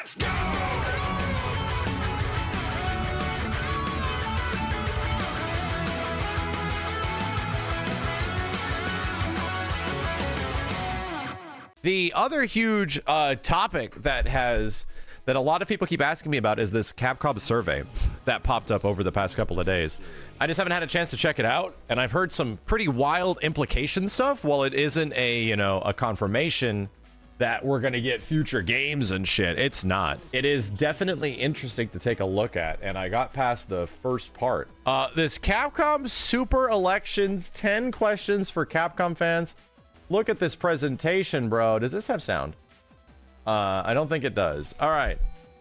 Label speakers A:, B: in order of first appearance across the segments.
A: Let's go!
B: The other huge topic that a lot of people keep asking me about is this Capcom survey that popped up over the past couple of days. I just haven't had a chance to check it out, and I've heard some pretty wild implication stuff. While it isn't a confirmation that we're gonna get future games and shit, it's not. It is definitely interesting to take a look at, and I got past the first part. This Capcom Super Elections 10 questions for Capcom fans. Look at this presentation, bro. Does this have sound? I don't think it does. All right.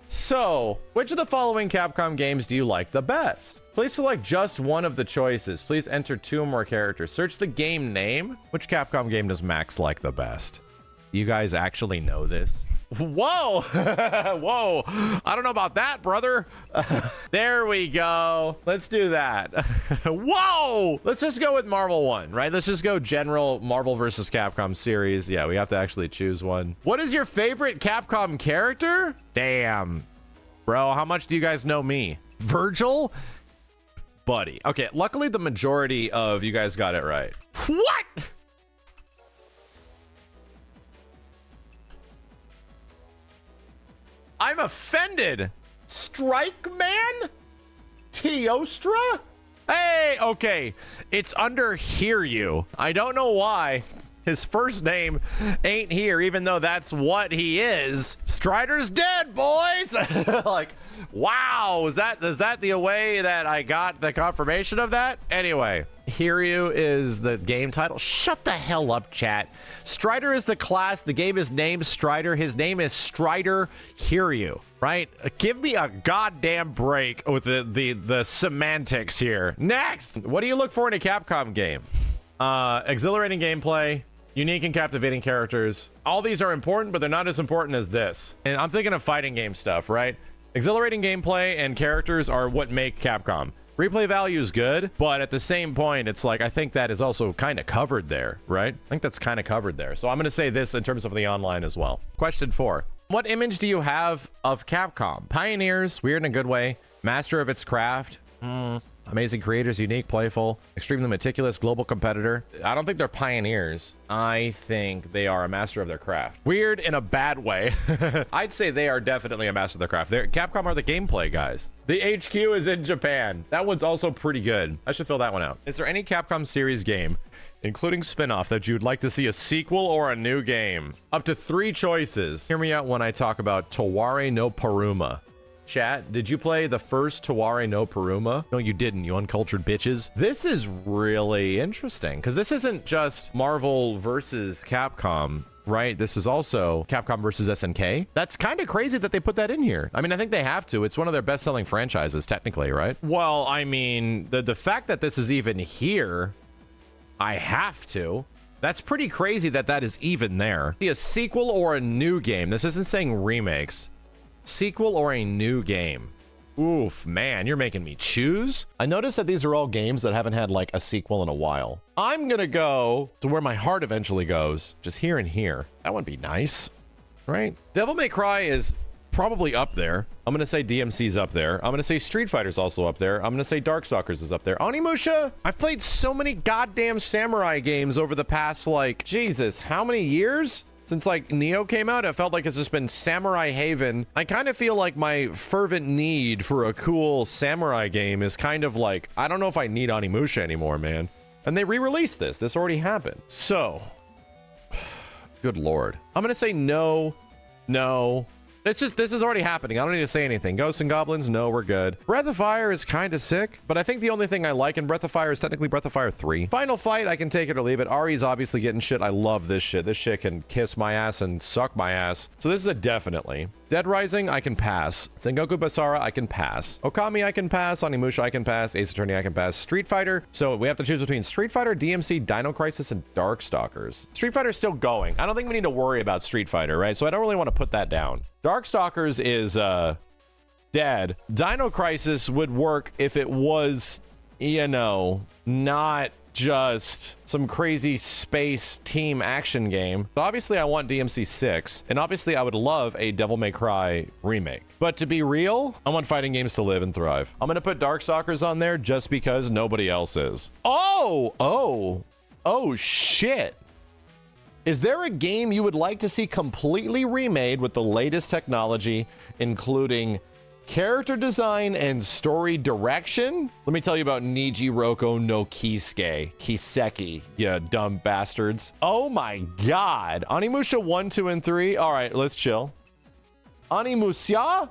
B: So, which of the following Capcom games do you like the best? Please select just one of the choices. Please enter 2 or more characters. Search the game name. Which Capcom game does Max like the best? You guys actually know this? Whoa! Whoa! I don't know about that, brother. There we go. Let's do that. Whoa! Let's just go with Marvel one, right? Let's just go general Marvel versus Capcom series. Yeah, we have to actually choose one. What is your favorite Capcom character? Damn. Bro, how much do you guys know me? Virgil? Buddy. Okay, luckily the majority of you guys got it right. What? I'm offended. Strike Man? Teostra? Hey, okay. It's under Hear You. I don't know why his first name ain't here, even though that's what he is. Strider's dead, boys. Like, wow. Is that the way that I got the confirmation of that? Anyway, Hear You is the game title. Shut the hell up, chat. Strider is the class. The game is named Strider. His name is Strider Hear You, right? Give me a goddamn break with the semantics here. Next, what do you look for in a Capcom game? Exhilarating gameplay, unique and captivating characters. All these are important, but they're not as important as this. And I'm thinking of fighting game stuff, right? Exhilarating gameplay and characters are what make Capcom. Replay value is good, but at the same point, it's like, I think that is also kind of covered there, right? I think that's kind of covered there. So I'm going to say this in terms of the online as well. Question 4. What image do you have of Capcom? Pioneers, weird in a good way. Master of its craft. Amazing creators, unique, playful, extremely meticulous, global competitor. I don't think they're pioneers. I think they are a master of their craft. Weird in a bad way. I'd say they are definitely a master of their craft. Capcom are the gameplay guys. The HQ is in Japan. That one's also pretty good. I should fill that one out. Is there any Capcom series game, including spin-off, that you'd like to see a sequel or a new game? Up to 3 choices. Hear me out when I talk about Taware no Paruma. Chat, did you play the first Taware no Paruma? No, you didn't, you uncultured bitches. This is really interesting, because this isn't just Marvel versus Capcom, right? This is also Capcom versus SNK. That's kind of crazy that they put that in here. I mean, I think they have to. It's one of their best-selling franchises, technically, right? Well, I mean, the fact that this is even here, I have to. That's pretty crazy that that is even there. See, a sequel or a new game. This isn't saying remakes. Sequel or a new game. Oof, man, you're making me choose. I noticed that these are all games that haven't had like a sequel in a while. I'm gonna go to where my heart eventually goes, just here and here. That would be nice, right? Devil May Cry is probably up there. I'm gonna say DMC's up there. I'm gonna say Street Fighter's also up there. I'm gonna say Darkstalkers is up there. Onimusha, I've played so many goddamn samurai games over the past, like, Jesus, how many years? Since like Neo came out, it felt like it's just been Samurai Haven. I kind of feel like my fervent need for a cool samurai game is kind of like, I don't know if I need Onimusha anymore, man. And they re-released this. This already happened. So, good Lord. I'm going to say no, no. It's just, this is already happening. I don't need to say anything. Ghosts and Goblins, no, we're good. Breath of Fire is kind of sick, but I think the only thing I like in Breath of Fire is technically Breath of Fire 3. Final Fight, I can take it or leave it. Ari's obviously getting shit. I love this shit. This shit can kiss my ass and suck my ass. So this is a definitely. Dead Rising, I can pass. Sengoku Basara, I can pass. Okami, I can pass. Onimusha, I can pass. Ace Attorney, I can pass. Street Fighter. So we have to choose between Street Fighter, DMC, Dino Crisis, and Darkstalkers. Street Fighter's still going. I don't think we need to worry about Street Fighter, right? So I don't really want to put that down. Darkstalkers is dead. Dino Crisis would work if it was, you know, not just some crazy space team action game. So obviously I want DMC 6, and obviously I would love a Devil May Cry remake. But to be real, I want fighting games to live and thrive. I'm gonna put Darkstalkers on there just because nobody else is. Oh shit. Is there a game you would like to see completely remade with the latest technology, including character design and story direction? Let me tell you about Nijiroko no Kiseki, you dumb bastards. Oh my god. Onimusha 1, 2, and 3. All right, let's chill. Onimusha?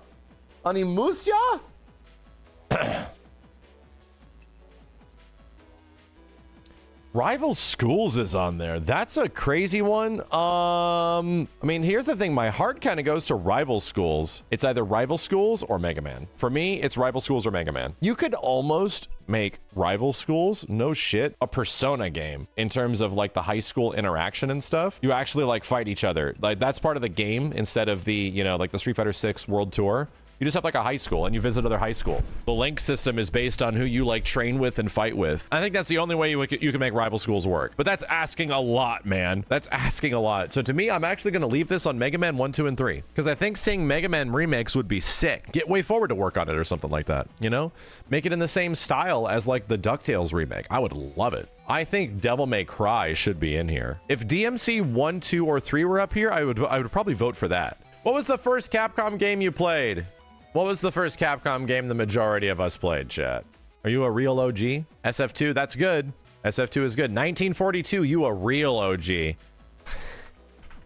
B: Rival Schools is on there. That's a crazy one. I mean, here's the thing. My heart kind of goes to Rival Schools. It's either Rival Schools or Mega Man. For me, it's Rival Schools or Mega Man. You could almost make Rival Schools, no shit, a Persona game in terms of like the high school interaction and stuff. You actually like fight each other. Like that's part of the game instead of the, you know, like the Street Fighter 6 World Tour. You just have like a high school and you visit other high schools. The link system is based on who you like train with and fight with. I think that's the only way you can make Rival Schools work. But that's asking a lot, man. That's asking a lot. So to me, I'm actually going to leave this on Mega Man 1, 2, and 3. Because I think seeing Mega Man remakes would be sick. Get Way Forward to work on it or something like that, you know? Make it in the same style as like the DuckTales remake. I would love it. I think Devil May Cry should be in here. If DMC 1, 2, or 3 were up here, I would probably vote for that. What was the first Capcom game you played? What was the first Capcom game the majority of us played, chat? Are you a real OG? SF2, that's good. SF2 is good. 1942, you a real OG.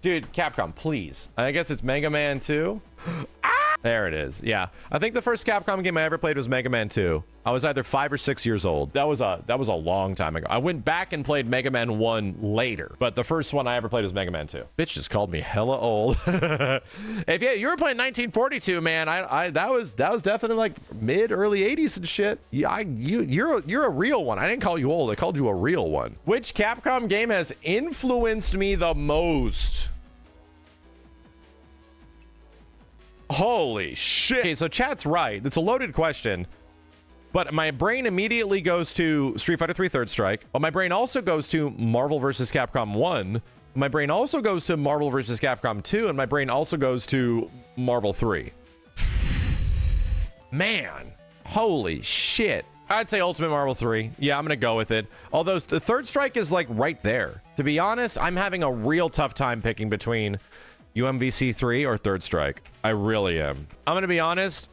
B: Dude, Capcom, please. I guess it's Mega Man 2. There it is. Yeah. I think the first Capcom game I ever played was Mega Man 2. I was either 5 or 6 years old. That was a long time ago. I went back and played Mega Man 1 later, but the first one I ever played was Mega Man 2. Bitch just called me hella old. If you were playing 1942, man, that was definitely like mid early 80s and shit. Yeah, you're a real one. I didn't call you old. I called you a real one. Which Capcom game has influenced me the most? Holy shit. Okay, so chat's right. It's a loaded question. But my brain immediately goes to Street Fighter 3 Third Strike. But my brain also goes to Marvel vs. Capcom 1. My brain also goes to Marvel vs. Capcom 2. And my brain also goes to Marvel 3. Man. Holy shit. I'd say Ultimate Marvel 3. Yeah, I'm going to go with it. Although the Third Strike is like right there. To be honest, I'm having a real tough time picking between UMVC 3 or Third Strike. I really am. I'm going to be honest.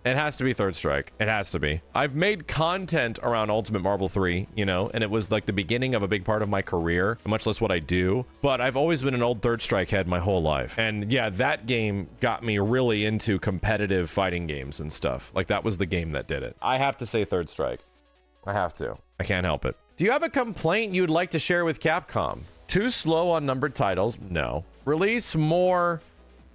B: It has to be Third Strike. It has to be. I've made content around Ultimate Marvel 3, you know, and it was like the beginning of a big part of my career, much less what I do. But I've always been an old Third Strike head my whole life. And yeah, that game got me really into competitive fighting games and stuff. Like that was the game that did it. I have to say Third Strike. I have to. I can't help it. Do you have a complaint you'd like to share with Capcom? Too slow on numbered titles? No. Release more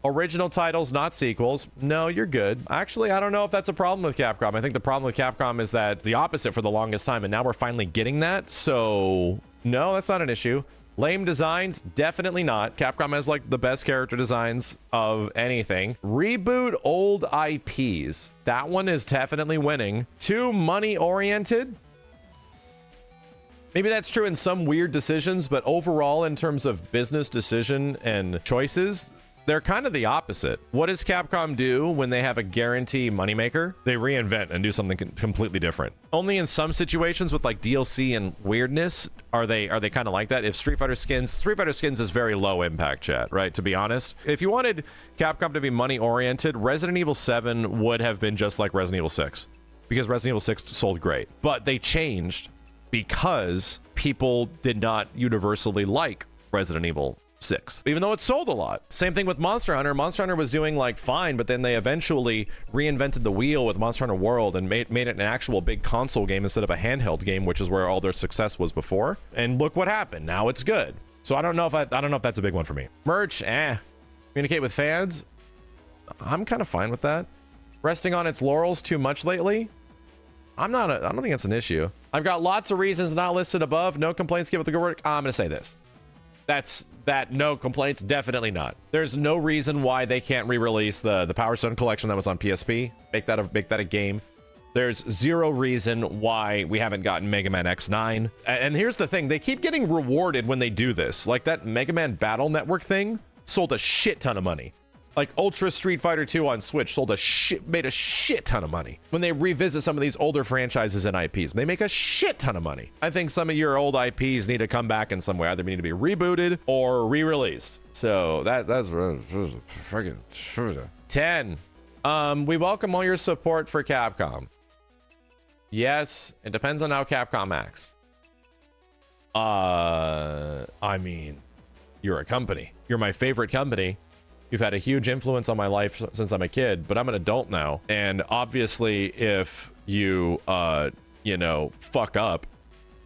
B: original titles, not sequels? No, you're good. Actually, I don't know if that's a problem with Capcom. I think the problem with Capcom is that the opposite for the longest time, and now we're finally getting that. So no, that's not an issue. Lame designs? Definitely not. Capcom has like the best character designs of anything. Reboot old IPs. That one is definitely winning. Too money oriented? Maybe that's true in some weird decisions, but overall in terms of business decision and choices, they're kind of the opposite. What does Capcom do when they have a guarantee moneymaker? They reinvent and do something completely different. Only in some situations with like DLC and weirdness are they kind of like that. If Street Fighter Skins is very low impact, chat, right? To be honest, if you wanted Capcom to be money oriented, Resident Evil 7 would have been just like Resident Evil 6 because Resident Evil 6 sold great, but they changed because people did not universally like Resident Evil 6, even though it sold a lot. Same thing with Monster Hunter. Monster Hunter was doing like fine, but then they eventually reinvented the wheel with Monster Hunter World and made it an actual big console game instead of a handheld game, which is where all their success was before. And look what happened. Now it's good. So I don't know if that's a big one for me. Merch, communicate with fans. I'm kind of fine with that. Resting on its laurels too much lately. I don't think that's an issue. I've got lots of reasons not listed above. No complaints, give it the good work. I'm going to say this. That no complaints, definitely not. There's no reason why they can't re-release the Power Stone collection that was on PSP. Make that a game. There's zero reason why we haven't gotten Mega Man X9. And here's the thing, they keep getting rewarded when they do this. Like that Mega Man Battle Network thing sold a shit ton of money. Like Ultra Street Fighter 2 on Switch made a shit ton of money. When they revisit some of these older franchises and IPs, they make a shit ton of money. I think some of your old IPs need to come back in some way. Either need to be rebooted or re-released. So that's freaking 10. We welcome all your support for Capcom. Yes, it depends on how Capcom acts. I mean, you're a company. You're my favorite company. You've had a huge influence on my life since I'm a kid, but I'm an adult now. And obviously, if you, you know, fuck up,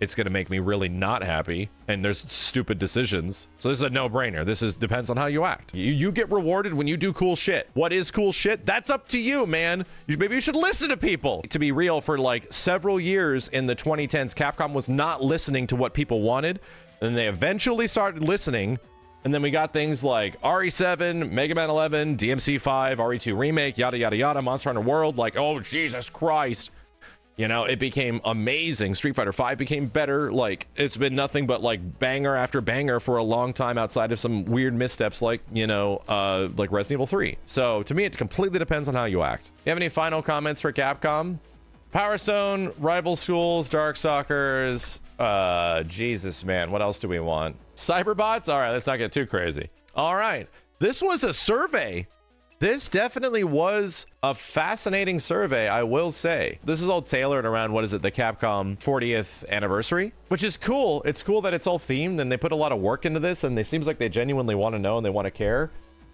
B: it's going to make me really not happy. And there's stupid decisions. So this is a no-brainer. Depends on how you act. You get rewarded when you do cool shit. What is cool shit? That's up to you, man. Maybe you should listen to people. To be real, for like several years in the 2010s, Capcom was not listening to what people wanted. And they eventually started listening. And then we got things like RE7, Mega Man 11, DMC5, RE2 Remake, yada, yada, yada, Monster Hunter World. Like, oh, Jesus Christ. You know, it became amazing. Street Fighter 5 became better. Like, it's been nothing but, like, banger after banger for a long time outside of some weird missteps like, you know, like Resident Evil 3. So, to me, it completely depends on how you act. You have any final comments for Capcom? Power Stone, Rival Schools, Darkstalkers. Jesus, man. What else do we want? Cyberbots? All right, let's not get too crazy. All right. This was a survey. This definitely was a fascinating survey, I will say. This is all tailored around, what is it, the Capcom 40th anniversary, which is cool. It's cool that it's all themed and they put a lot of work into this, and it seems like they genuinely want to know and they want to care.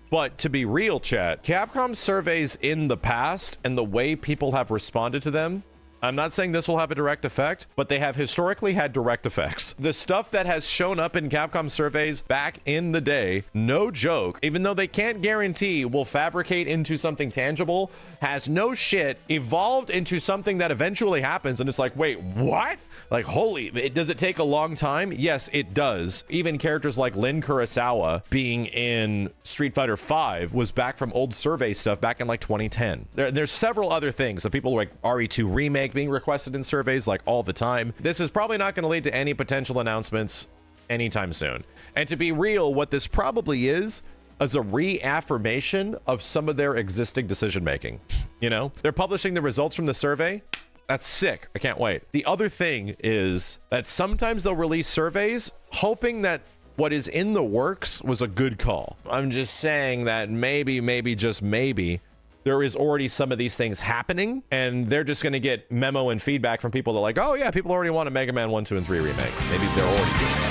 B: But to be real, chat, Capcom surveys in the past and the way people have responded to them, I'm not saying this will have a direct effect, but they have historically had direct effects. The stuff that has shown up in Capcom surveys back in the day, no joke, even though they can't guarantee will fabricate into something tangible, has no shit evolved into something that eventually happens. And it's like, wait, what? Like, holy, does it take a long time? Yes, it does. Even characters like Lin Kurosawa being in Street Fighter 5 was back from old survey stuff back in like 2010. There's several other things. So people like RE2 Remake being requested in surveys like all the time. This is probably not going to lead to any potential announcements anytime soon. And to be real, what this probably is a reaffirmation of some of their existing decision making. You know, they're publishing the results from the survey. That's sick. I can't wait. The other thing is that sometimes they'll release surveys hoping that what is in the works was a good call. I'm just saying that maybe, just maybe, there is already some of these things happening, and they're just going to get memo and feedback from people that are like, oh yeah, people already want a Mega Man 1, 2, and 3 remake. Maybe they're already doing that.